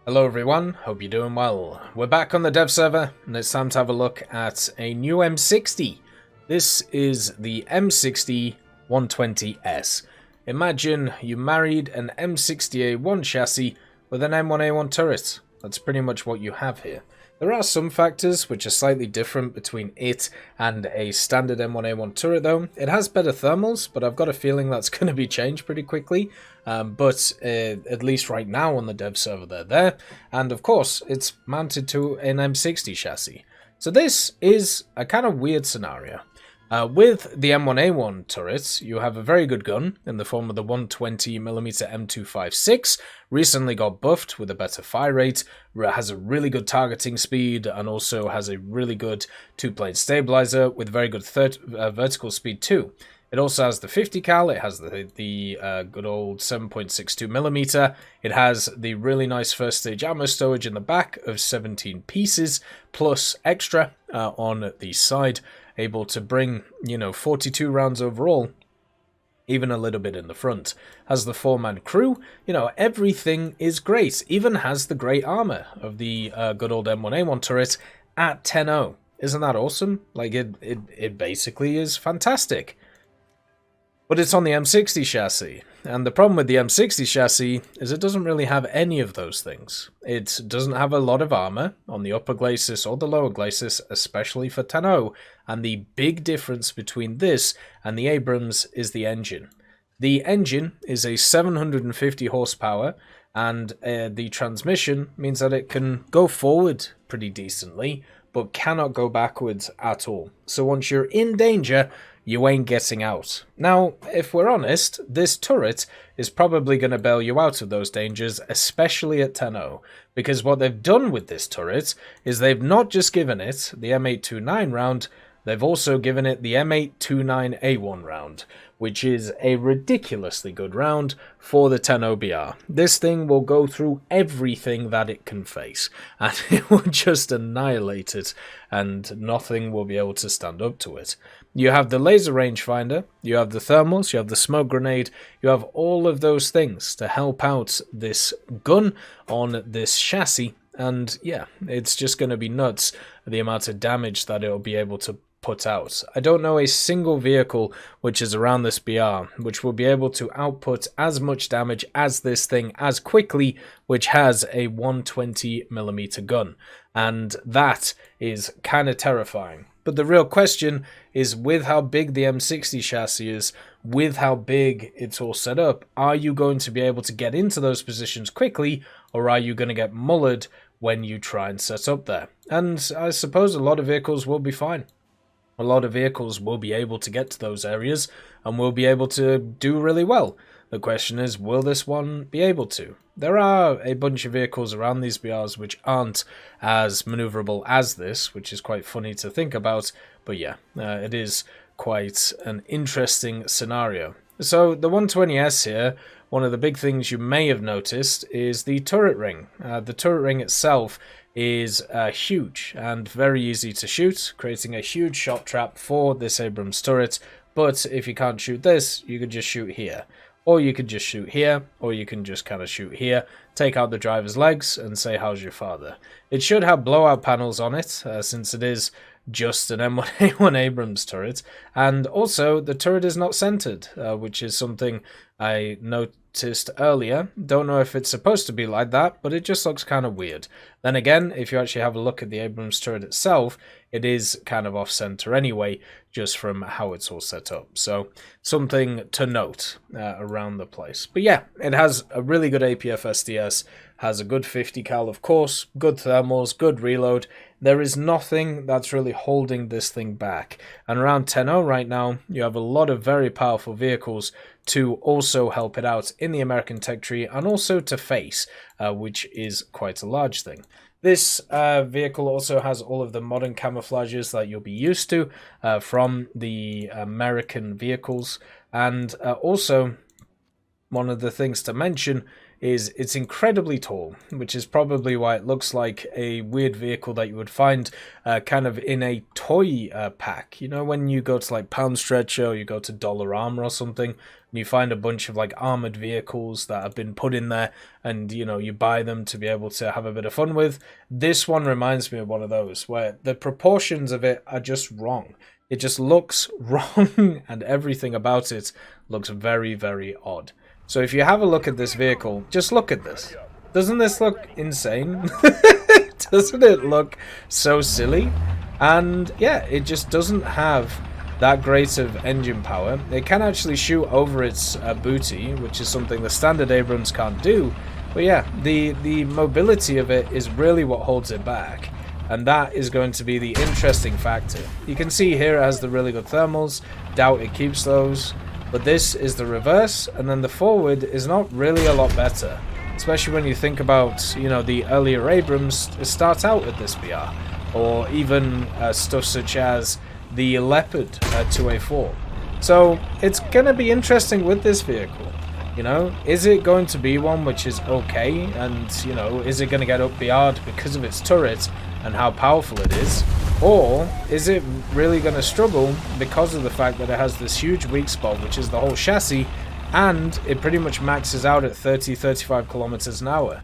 Hello everyone, hope you're doing well. We're back on the dev server and it's time to have a look at a new M60. This is the M60-2000S. Imagine you married an M60A1 chassis with an M1A1 turret. That's pretty much what you have here. There are some factors which are slightly different between it and a standard M1A1 turret though. It has better thermals, but I've got a feeling that's going to be changed pretty quickly. But at least right now on the dev server they're there. And of course, it's mounted to an M60 chassis. So this is a kind of weird scenario. With the M1A1 turrets, you have a very good gun in the form of the 120mm M256, recently got buffed with a better fire rate, has a really good targeting speed, and also has a really good two-plane stabilizer with very good vertical speed too. It also has the 50 cal, it has the good old 7.62mm, it has the really nice first stage ammo storage in the back of 17 pieces, plus extra on the side, able to bring, 42 rounds overall, even a little bit in the front. Has the 4-man crew, everything is great, even has the great armor of the good old M1A1 turret at 10.0. Isn't that awesome? Like, it basically is fantastic. But it's on the M60 chassis, and the problem with the M60 chassis is it doesn't really have any of those things. It doesn't have a lot of armor on the upper glacis or the lower glacis, especially for 10.0, and the big difference between this and the Abrams is the engine. The engine is a 750 horsepower, and the transmission means that it can go forward pretty decently, but cannot go backwards at all. So once you're in danger, you ain't getting out. Now, if we're honest, this turret is probably going to bail you out of those dangers, especially at 10.0, because what they've done with this turret is they've not just given it the M829 round, they've also given it the M829A1 round, which is a ridiculously good round for the 10.0 BR. This thing will go through everything that it can face, and it will just annihilate it, and nothing will be able to stand up to it. You have the laser rangefinder, you have the thermals, you have the smoke grenade, you have all of those things to help out this gun on this chassis, and yeah, it's just going to be nuts the amount of damage that it'll be able to put out. I don't know a single vehicle which is around this BR which will be able to output as much damage as this thing as quickly, which has a 120mm gun, and that is kind of terrifying. But the real question is, with how big the M60 chassis is, with how big it's all set up, are you going to be able to get into those positions quickly, or are you going to get mullered when you try and set up there? And I suppose a lot of vehicles will be fine. A lot of vehicles will be able to get to those areas and will be able to do really well. The question is, will this one be able to? There are a bunch of vehicles around these BRs which aren't as maneuverable as this, which is quite funny to think about, but yeah, it is quite an interesting scenario. So the 120S here, one of the big things you may have noticed is the turret ring. The turret ring itself is huge and very easy to shoot, creating a huge shot trap for this Abrams turret. But if you can't shoot this, you could just shoot here. Or you could just shoot here, or you can just kind of shoot here, take out the driver's legs, and say, how's your father? It should have blowout panels on it, since it is just an M1A1 Abrams turret. And also, the turret is not centered, which is something I noticed earlier. Don't know if it's supposed to be like that, but it just looks kind of weird. Then again, if you actually have a look at the Abrams turret itself, it is kind of off-center anyway, just from how it's all set up. So something to note around the place. But yeah, it has a really good APF SDS, has a good 50 cal of course, good thermals, good reload. There is nothing that's really holding this thing back. And around 10.0 right now, you have a lot of very powerful vehicles to also help it out in the American tech tree and also to face, which is quite a large thing. This vehicle also has all of the modern camouflages that you'll be used to from the American vehicles. And also, one of the things to mention is it's incredibly tall, which is probably why it looks like a weird vehicle that you would find kind of in a toy pack. You know, when you go to like Pound Stretcher or you go to Dollarama or something, and you find a bunch of like armored vehicles that have been put in there, and you know, you buy them to be able to have a bit of fun with. This one reminds me of one of those where the proportions of it are just wrong. It just looks wrong, and everything about it looks very, very odd. So if you have a look at this vehicle, just look at this. Doesn't this look insane? Doesn't it look so silly? And yeah, it just doesn't have that great of engine power. It can actually shoot over its booty, which is something the standard Abrams can't do. But yeah, the mobility of it is really what holds it back. And that is going to be the interesting factor. You can see here it has the really good thermals. Doubt it keeps those. But this is the reverse, and then the forward is not really a lot better. Especially when you think about, you know, the earlier Abrams start out at this BR. Or even stuff such as the Leopard 2A4. So it's going to be interesting with this vehicle. You know, is it going to be one which is okay? And, you know, is it going to get up BR'd because of its turret and how powerful it is? Or is it really going to struggle because of the fact that it has this huge weak spot, which is the whole chassis, and it pretty much maxes out at 30-35 kilometers an hour?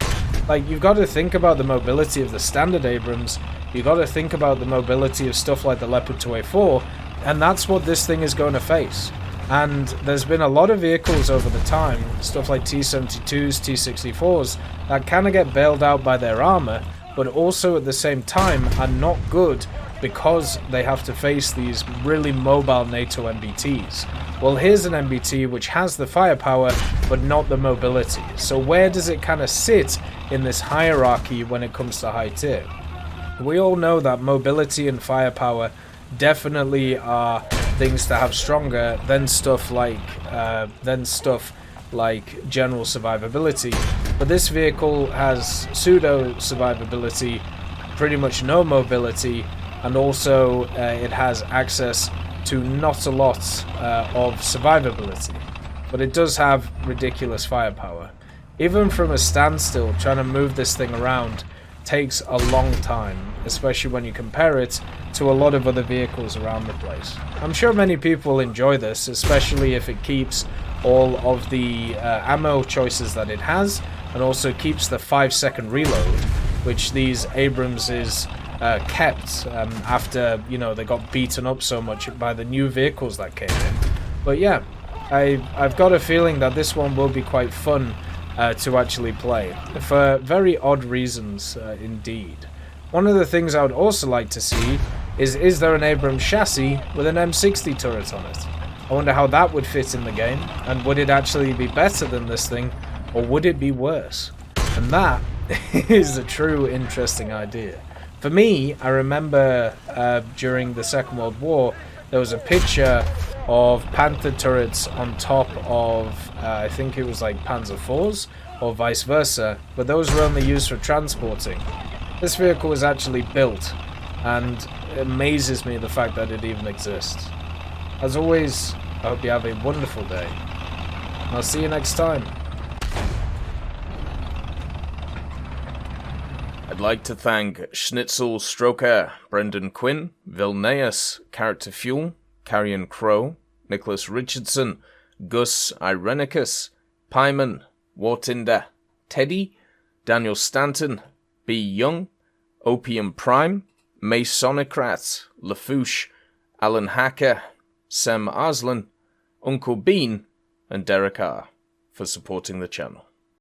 Like, you've got to think about the mobility of the standard Abrams, you've got to think about the mobility of stuff like the Leopard 2A4, and that's what this thing is going to face. And there's been a lot of vehicles over the time, stuff like T-72s, T-64s, that kind of get bailed out by their armor, but also at the same time are not good because they have to face these really mobile NATO MBTs. Well, here's an MBT which has the firepower, but not the mobility. So where does it kind of sit in this hierarchy when it comes to high tier? We all know that mobility and firepower definitely are things to have stronger than stuff like general survivability. But this vehicle has pseudo survivability, pretty much no mobility, and also it has access to not a lot of survivability. But it does have ridiculous firepower. Even from a standstill, trying to move this thing around takes a long time, especially when you compare it to a lot of other vehicles around the place. I'm sure many people enjoy this, especially if it keeps all of the ammo choices that it has, and also keeps the 5-second reload, which these Abrams is kept after, you know, they got beaten up so much by the new vehicles that came in. But yeah, I've got a feeling that this one will be quite fun to actually play, for very odd reasons indeed. One of the things I would also like to see is there an Abrams chassis with an M60 turret on it? I wonder how that would fit in the game, and would it actually be better than this thing, or would it be worse? And that is a true interesting idea. For me, I remember during the Second World War, there was a picture of Panther turrets on top of, I think it was like Panzer IVs, or vice versa, but those were only used for transporting. This vehicle was actually built, and it amazes me the fact that it even exists. As always, I hope you have a wonderful day, and I'll see you next time. I'd like to thank Schnitzel Stroker, Brendan Quinn, Vilneus, Character Fuel, Carrion Crow, Nicholas Richardson, Gus Irenicus, Pyman, Wartinder, Teddy, Daniel Stanton, B. Young, Opium Prime, Masonocrat, Lafouche, Alan Hacker, Sem Arslan, Uncle Bean, and Derek R. for supporting the channel.